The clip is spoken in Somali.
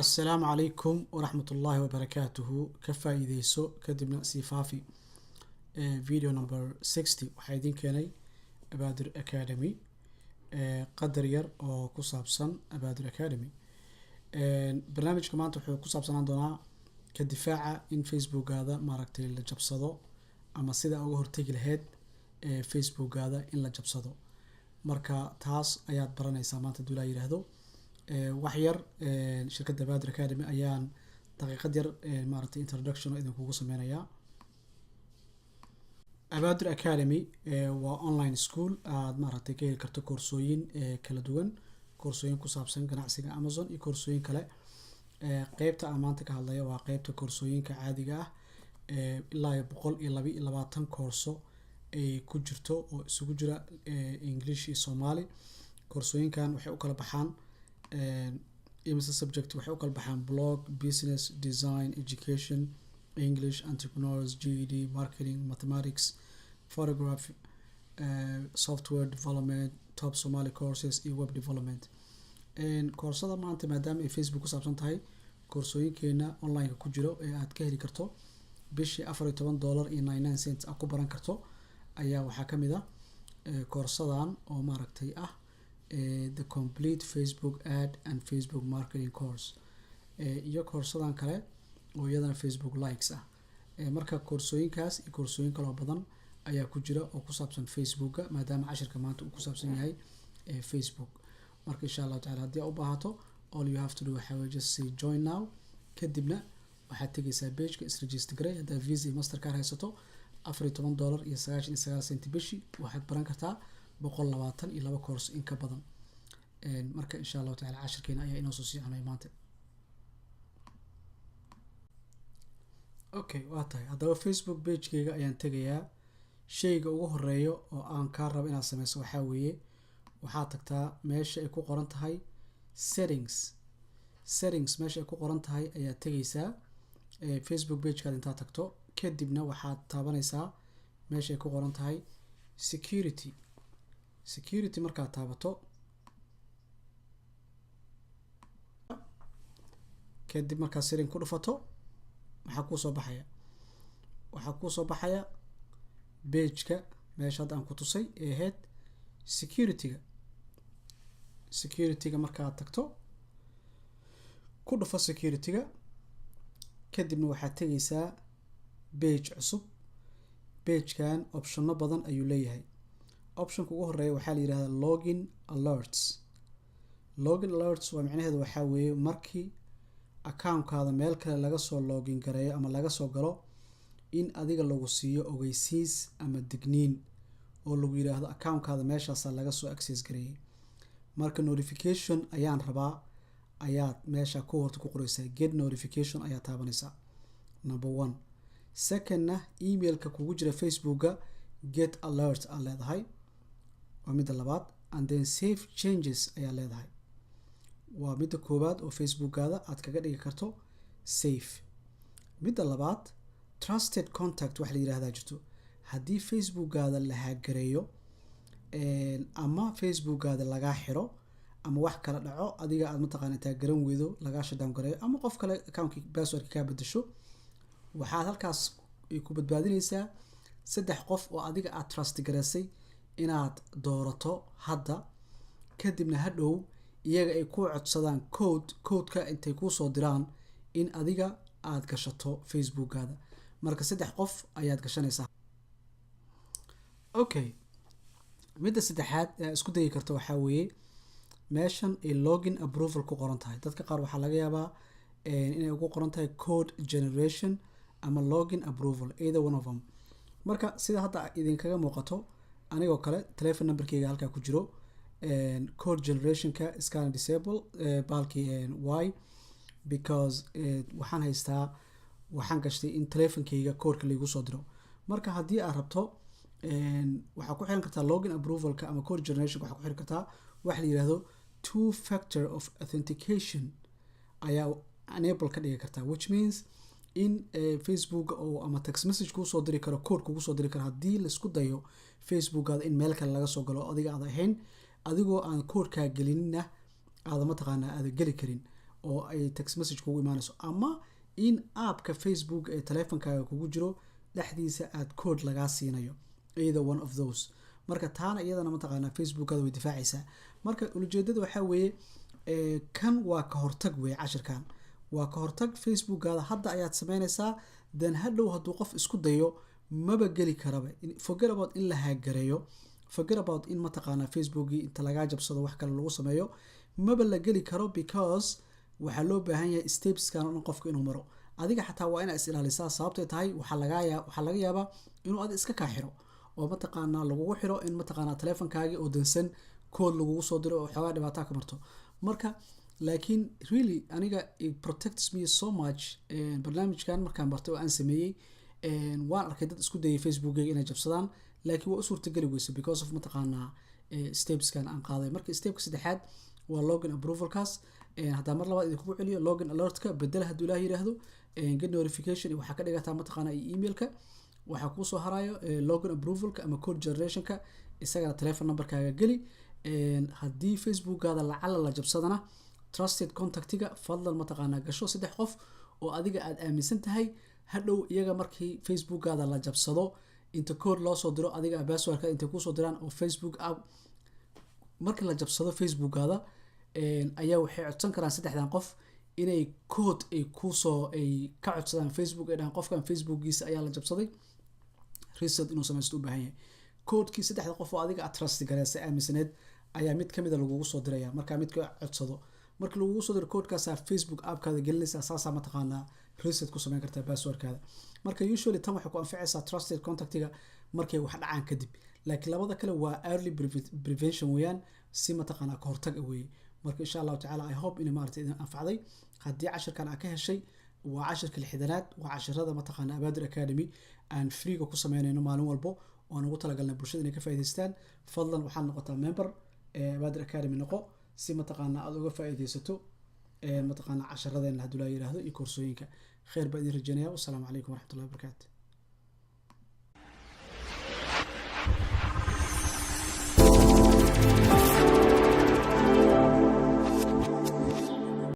السلام عليكم ورحمة الله وبركاته. كفايديسو كدبنا سيفافي فيديو نمبر 60 وحيدين كاني أبادر أكاديمي قدر ير أو كصابسن أبادر أكاديمي. برنامج كمان تحو كصابسن عندنا كدفاع إن فيسبوك هذا ماركتي اللي جبصدو أما سيدا أو هرتيج الهيد فيسبوك هذا إن اللي جبصدو مركا تاس أيات براني سامات الدولا يرهدو وحير شركة أبادر أكاديمي أيان دقيقة ير مارتي introduction إذا كوكو سمينايا. أبادر أكاديمي وأونلاين سكول مارتي كي كرتو كورسوين كلا دوان كورسوين كوسابسن قناعسيga أمازون iyo كورسوين kale qaybta amaanta ka hadlaya waa qaybta koorsooyinka caadiga ah ilaa 122 koorso ay ku jirto oo isugu jira English iyo Somali. koorsooyinkan waxay u kala baxaan imisa subject waxay u kala baxaan blog, business, design, education, English, entrepreneurs, GED, marketing, mathematics, photography, software development, top Somali courses iyo web development. koorsada maanta maadaama ay Facebook ku saabsan tahay koorsooyinkeena online ku jiro ee aad ka heli karto bishii $14.99 aad ku baran karto ayaa waxaa kamid ah koorsadan oo maaragtay ah the complete Facebook ad and Facebook marketing course iyo koorsadan kale oo iyadana Facebook likes ah. marka koorsooyinkaas iyo koorsooyin kale oo badan ayaa ku jira oo ku saabsan Facebook maadaama casharka maanta uu ku saabsan yahay Facebook. marka insha Allah taala hadii aad u baahato all you have to do waxa weeye just say join now kadibna waxaad tagaysaa page-ka is register garay hadaa Visa iyo Mastercard haysato $14.99 bishii waxaad baran kartaa 122 course in ka badan. marka insha Allah taala casharkeena ayaa inoo soo siicanay maanta. okay waa tahay hadaba Facebook page-kayga ayaan tagayaa. shayga ugu horeeyo oo aan ka rabo inaad sameyso waxa weeye waxaad tagtaa meesha ay ku qoran tahay settings meesha ay ku qoran tahay ayaa tagaysaa Facebook page-kaada intaad tagto kadibna waxaad taabanaysaa meesha ay ku qoran tahay security markaad taabato kadib markaad setting ku dhufato waxaa kuu soo baxaya page-ka meesha hadda aan ku tusay ee ahayd security-ga markaad tagto ku dhufo security-ga kadibna waxaad tagaysaa page cusub. page-kan optionno badan ayuu leeyahay. optionka ugu horeeya waxaa la yiraahdaa login alerts waa macnaheedu waxaa weeye markii account-kaada meel kale laga soo login gareeyo ama laga soo galo in adiga lagu siiyo ogeysiis ama digniin oo lagu yiraahdo account-kaada meeshaas laga soo access gareeyay. marka notification ayaan rabaa ayaad meesha ku horta ku qoraysaa get notification ayaa taabanaysaa number 1. second email-ka kugu jira Facebook-ga get alert aad leedahay waa midda labaad. and then save changes ayaa leedahay waa midda koowaad oo Facebook-gaada aad kaga dhigi karto safe. midda labaad trusted contact wax la yiraahdaa jirto haddii Facebook-gaada la haagareeyo ama Facebook-gaada laga xiro ama wax kala dhaco adiga aad mataqaan inta garan weydo laga shutdown gareeyo ama qof kale account-ki password-ka ka bedesho waxaad halkaas ku badbaadinaysaa 3 qof oo adiga aad trust gareysay inaad doorato hadda kadibna hadhow iyaga ay ku codsadaan code-ka intay ku soo diraan in adiga aad gashato Facebook-gaada. marka 3 qof ayaad gashanaysaa. okay midda saddexaad ee isku dayi karto waxa weeye meeshan ay login approval ku qoran tahay. dadka qaar waxaa laga yaabaa inay ugu qoran tahay code generation ama login approval either one of them. marka sida hadda idinkaga muuqato anigoo kale telephone number-kayga halkaa ku jiro code generation-ka scan disable balki why because waxaan gashtay in telephone-kayga code-ka lagu soo diro. marka haddii aad rabto waxaa ku xiran kartaa login approval-ka ama code generation waxaa ku xiran kartaa wax la yiraahdo two factor of authentication ayaa enable ka dhigi kartaa which means in Facebook oo ama text message ku soo diri karo code kugu soo diri karo haddii la isku dayo Facebook-gaada in meel kale laga soo galo adiga aad ahayn adigoo aan code-ka gelinina aad ma taqaanaa aad geli karin oo ay text message kugu imaanayso ama in app-ka Facebook ee taleefankaaga kugu jiro dhexdiisa aad code lagaa siinayo either one of those marka taana iyadana mataqaanaa Facebookada way difaacaysaa marka ujeedada waxa weeye kan waa ka hortag weeye cashirkan waa ka hortag Facebookada hadda ayaad sameynaysaa then hadhow hadduu qof isku dayo maba geli karaba forget about in la haagareeyo forget about in mataqaanaa Facebookii inta lagaa jabsado wax kale lagu sameeyo maba la geli karo because waxaa loo baahan yahay stepskan oo qofka inuu maro adiga xataa waa inaad is ilaalisaa sababtay tahay waxaa laga yaabaa inuu aad iska kaaxiro oo mataqaanaa lagugu xiro in mataqaanaa taleefankaagii oo dansan code lagugu soo diro oo xogaa dhibaato ka marto marka laakiin really aniga it protects me so much barnaamijkan markaan bartay oo aan sameeyay waan arkay dad isku dayay Facebookayga inay jabsadaan laakiin waa u suurtagali weyse because of mataqaanaa stepskan aan qaaday marka stepka saddexaad waa login approvalkaas hadaa mar labaad idinku celiyo login alertka bedel haduu ilaahay yiraahdo get notification waxa ka dhigataa mataqaanaa emailka waxa ku soo harayo login approvalka ama code generationka isagana telephone numberkaaga gali hadii Facebookada la jabsadana trusted contactiga fadlan mataqaanaa gasho 3 qof oo adiga aad aaminsan tahay hadhow iyaga markii Facebookada la jabsado inta code loo soo diro adiga passwordka inta ku soo diraan oo Facebook app markii la jabsado Facebookada ayaa waxay codsan karaan 3dan qof inay code ay ka codsadaan Facebook ee dhan qofkan Facebookiisa ayaa la jabsaday reset inuu samaysto u baahan yahay codekii 3 qof oo adiga aad trust gareysay aaminsaneed ayaa mid kamid ah lagugu soo diraya marka midka codsado marka lagugu soo diro codekaas Facebook app-kaada gelinaysa asaasa mataqaanaa reset ku sameyn kartaa passwordkaada marka usually tan waxay ku anfacaysaa trusted contactiga markay wax dhacaan kadib laakiin labada kale waa early prevention weeyaan si mataqaanaa ka hortag weeye marka insha Allah ta'ala I hope in maartay idin anfacday hadii cashirkan aad ka heshay waa cashirka lixdanaad waa cashirada mataqaanaa Abaadir Academy aan free ku sameynayno maalin walbo oo nagu talagalnay bulshada inay ka faa'iideystaan fadlan waxaad noqotaa member Abaadir Academy noqo si mataqaanaa aad uga faa'iideysato mataqaanaa casharadeenna haduu la yiraahdo iyo koorsooyinka khayr baa idin rajaynayaa wassalaamu calaykum waraxmatullaahi wabarakaatuh